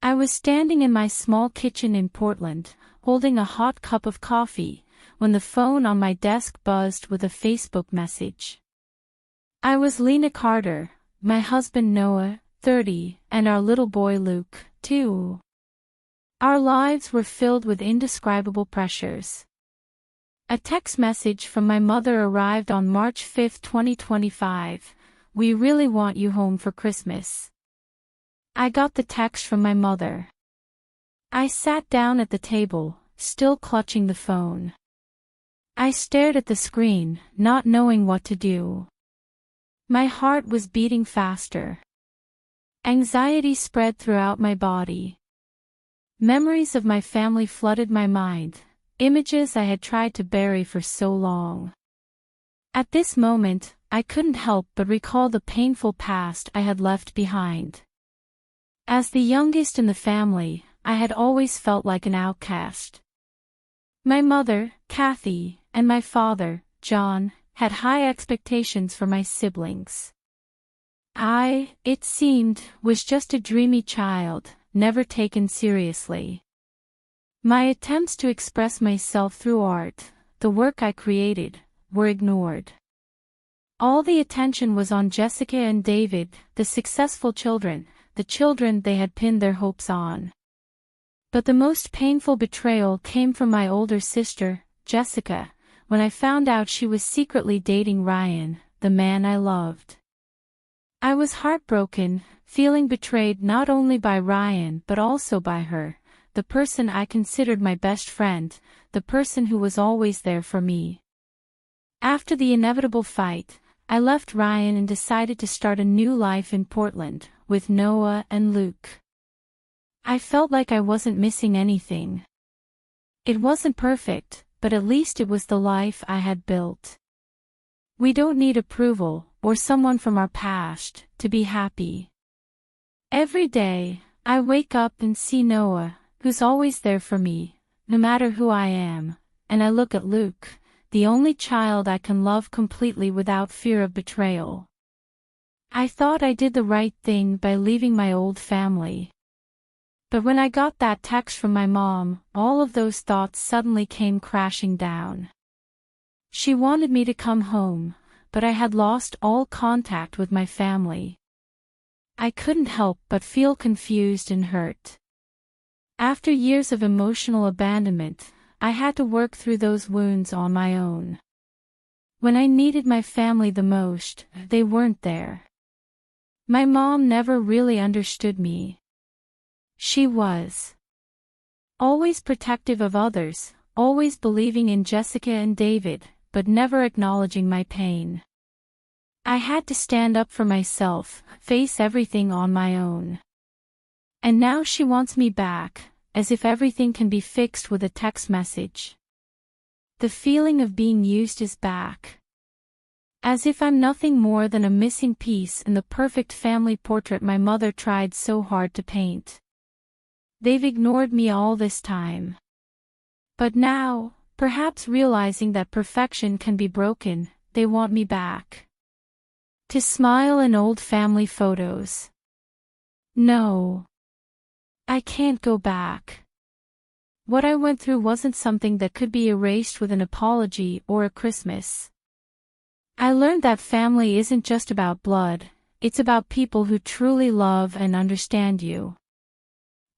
I was standing in my small kitchen in Portland, holding a hot cup of coffee, when the phone on my desk buzzed with a Facebook message. I was Lena Carter, my husband Noah, 30, and our little boy Luke, 2. Our lives were filled with indescribable pressures. A text message from my mother arrived on March 5, 2025. "We really want you home for Christmas." I got the text from my mother. I sat down at the table, still clutching the phone. I stared at the screen, not knowing what to do. My heart was beating faster. Anxiety spread throughout my body. Memories of my family flooded my mind, images I had tried to bury for so long. At this moment, I couldn't help but recall the painful past I had left behind. As the youngest in the family, I had always felt like an outcast. My mother, Kathy, and my father, John, had high expectations for my siblings. It seemed, was just a dreamy child, never taken seriously. My attempts to express myself through art, the work I created, were ignored. All the attention was on Jessica and David, the successful children, the children they had pinned their hopes on. But the most painful betrayal came from my older sister, Jessica, when I found out she was secretly dating Ryan, the man I loved. I was heartbroken, feeling betrayed not only by Ryan but also by her, the person I considered my best friend, the person who was always there for me. After the inevitable fight, I left Ryan and decided to start a new life in Portland, with Noah and Luke. I felt like I wasn't missing anything. It wasn't perfect, but at least it was the life I had built. We don't need approval, or someone from our past, to be happy. Every day, I wake up and see Noah, who's always there for me, no matter who I am, and I look at Luke, the only child I can love completely without fear of betrayal. I thought I did the right thing by leaving my old family. But when I got that text from my mom, all of those thoughts suddenly came crashing down. She wanted me to come home, but I had lost all contact with my family. I couldn't help but feel confused and hurt. After years of emotional abandonment, I had to work through those wounds on my own. When I needed my family the most, they weren't there. My mom never really understood me. She was always protective of others, always believing in Jessica and David, but never acknowledging my pain. I had to stand up for myself, face everything on my own. And now she wants me back, as if everything can be fixed with a text message. The feeling of being used is back. As if I'm nothing more than a missing piece in the perfect family portrait my mother tried so hard to paint. They've ignored me all this time. But now, perhaps realizing that perfection can be broken, they want me back. To smile in old family photos. No. I can't go back. What I went through wasn't something that could be erased with an apology or a Christmas. I learned that family isn't just about blood, it's about people who truly love and understand you.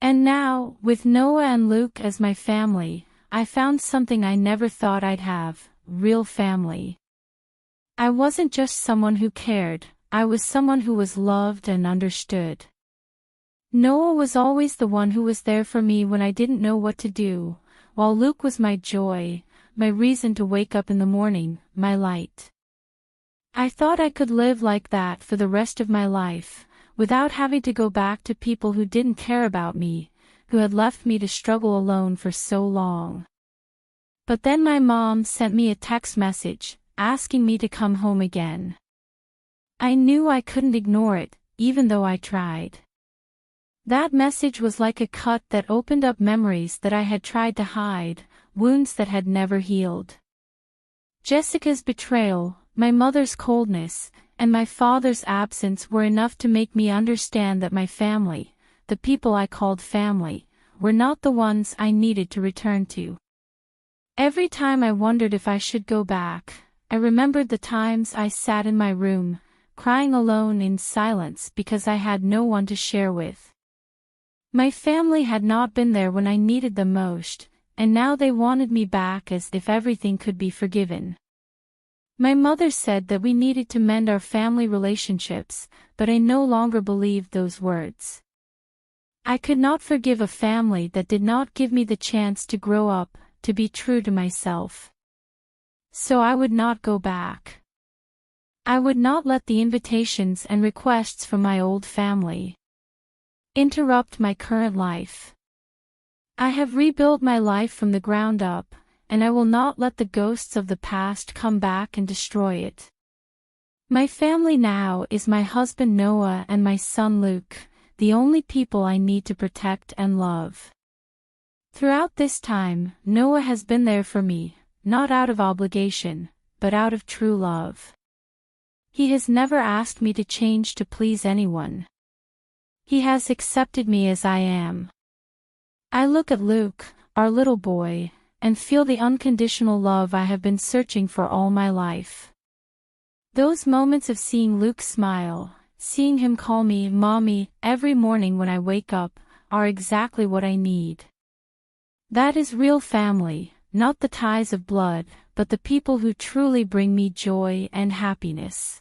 And now, with Noah and Luke as my family, I found something I never thought I'd have, real family. I wasn't just someone who cared, I was someone who was loved and understood. Noah was always the one who was there for me when I didn't know what to do, while Luke was my joy, my reason to wake up in the morning, my light. I thought I could live like that for the rest of my life, without having to go back to people who didn't care about me, who had left me to struggle alone for so long. But then my mom sent me a text message, asking me to come home again. I knew I couldn't ignore it, even though I tried. That message was like a cut that opened up memories that I had tried to hide, wounds that had never healed. Jessica's betrayal, my mother's coldness, and my father's absence were enough to make me understand that my family, the people I called family, were not the ones I needed to return to. Every time I wondered if I should go back, I remembered the times I sat in my room, crying alone in silence because I had no one to share with. My family had not been there when I needed them most, and now they wanted me back as if everything could be forgiven. My mother said that we needed to mend our family relationships, but I no longer believed those words. I could not forgive a family that did not give me the chance to grow up, to be true to myself. So I would not go back. I would not let the invitations and requests from my old family interrupt my current life. I have rebuilt my life from the ground up, and I will not let the ghosts of the past come back and destroy it. My family now is my husband Noah and my son Luke, the only people I need to protect and love. Throughout this time, Noah has been there for me, not out of obligation, but out of true love. He has never asked me to change to please anyone. He has accepted me as I am. I look at Luke, our little boy, and feel the unconditional love I have been searching for all my life. Those moments of seeing Luke smile, seeing him call me Mommy every morning when I wake up, are exactly what I need. That is real family, not the ties of blood, but the people who truly bring me joy and happiness.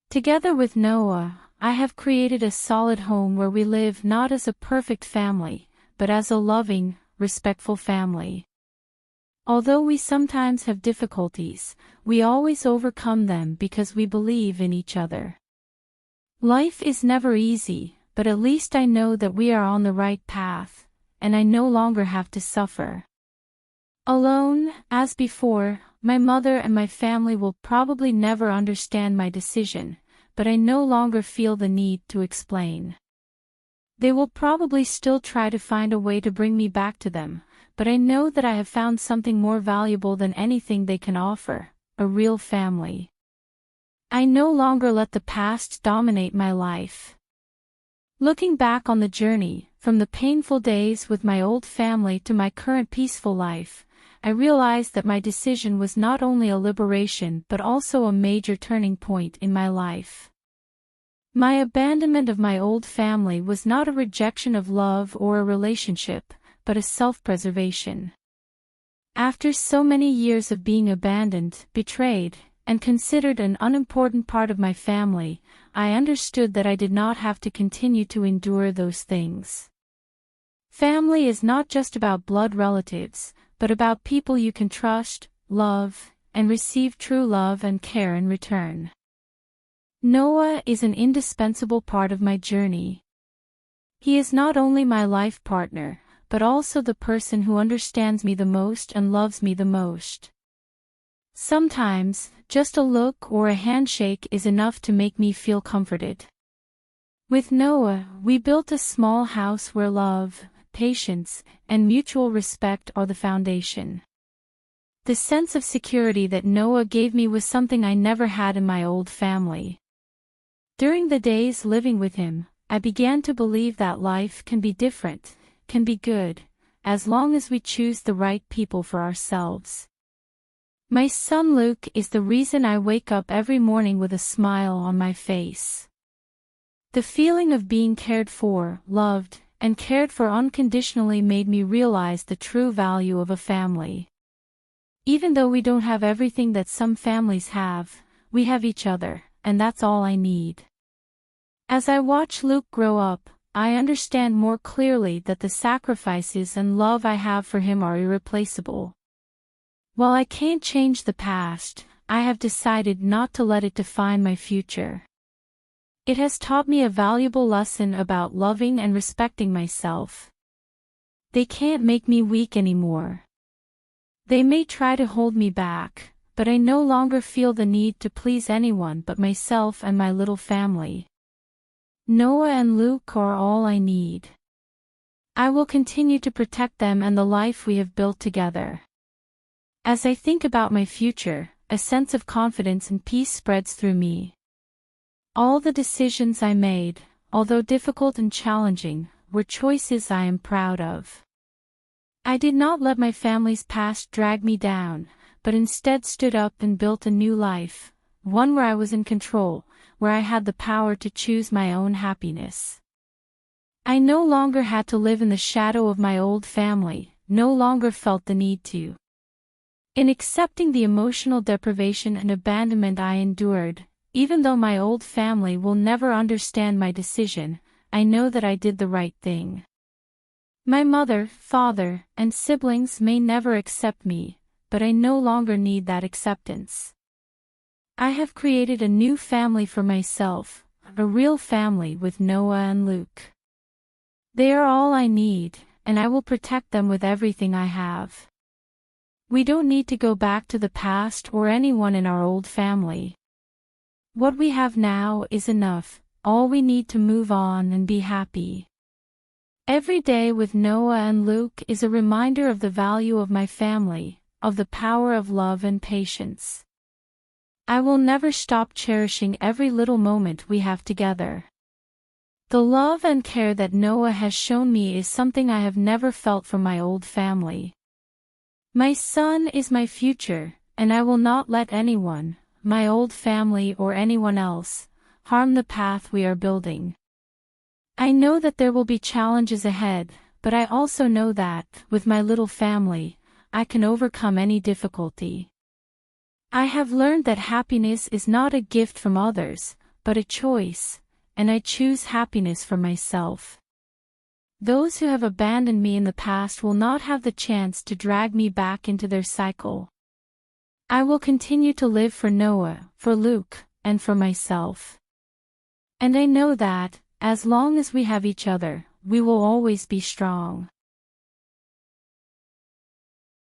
Together with Noah, I have created a solid home where we live not as a perfect family, but as a loving, respectful family. Although we sometimes have difficulties, we always overcome them because we believe in each other. Life is never easy, but at least I know that we are on the right path, and I no longer have to suffer alone. As before, my mother and my family will probably never understand my decision, but I no longer feel the need to explain. They will probably still try to find a way to bring me back to them, but I know that I have found something more valuable than anything they can offer, a real family. I no longer let the past dominate my life. Looking back on the journey, from the painful days with my old family to my current peaceful life, I realized that my decision was not only a liberation but also a major turning point in my life. My abandonment of my old family was not a rejection of love or a relationship, but a self-preservation. After so many years of being abandoned, betrayed, and considered an unimportant part of my family, I understood that I did not have to continue to endure those things. Family is not just about blood relatives, but about people you can trust, love, and receive true love and care in return. Noah is an indispensable part of my journey. He is not only my life partner, but also the person who understands me the most and loves me the most. Sometimes, just a look or a handshake is enough to make me feel comforted. With Noah, we built a small house where love, patience, and mutual respect are the foundation. The sense of security that Noah gave me was something I never had in my old family. During the days living with him, I began to believe that life can be different, can be good, as long as we choose the right people for ourselves. My son Luke is the reason I wake up every morning with a smile on my face. The feeling of being cared for, loved, and cared for unconditionally made me realize the true value of a family. Even though we don't have everything that some families have, we have each other, and that's all I need. As I watch Luke grow up, I understand more clearly that the sacrifices and love I have for him are irreplaceable. While I can't change the past, I have decided not to let it define my future. It has taught me a valuable lesson about loving and respecting myself. They can't make me weak anymore. They may try to hold me back, but I no longer feel the need to please anyone but myself and my little family. Noah and Luke are all I need. I will continue to protect them and the life we have built together. As I think about my future, a sense of confidence and peace spreads through me. All the decisions I made, although difficult and challenging, were choices I am proud of. I did not let my family's past drag me down, but instead stood up and built a new life, one where I was in control, where I had the power to choose my own happiness. I no longer had to live in the shadow of my old family, no longer felt the need to. In accepting the emotional deprivation and abandonment I endured, even though my old family will never understand my decision, I know that I did the right thing. My mother, father, and siblings may never accept me, but I no longer need that acceptance. I have created a new family for myself, a real family with Noah and Luke. They are all I need, and I will protect them with everything I have. We don't need to go back to the past or anyone in our old family. What we have now is enough, all we need to move on and be happy. Every day with Noah and Luke is a reminder of the value of my family, of the power of love and patience. I will never stop cherishing every little moment we have together. The love and care that Noah has shown me is something I have never felt from my old family. My son is my future, and I will not let anyone, my old family or anyone else, harm the path we are building. I know that there will be challenges ahead, but I also know that, with my little family, I can overcome any difficulty. I have learned that happiness is not a gift from others, but a choice, and I choose happiness for myself. Those who have abandoned me in the past will not have the chance to drag me back into their cycle. I will continue to live for Noah, for Luke, and for myself. And I know that, as long as we have each other, we will always be strong.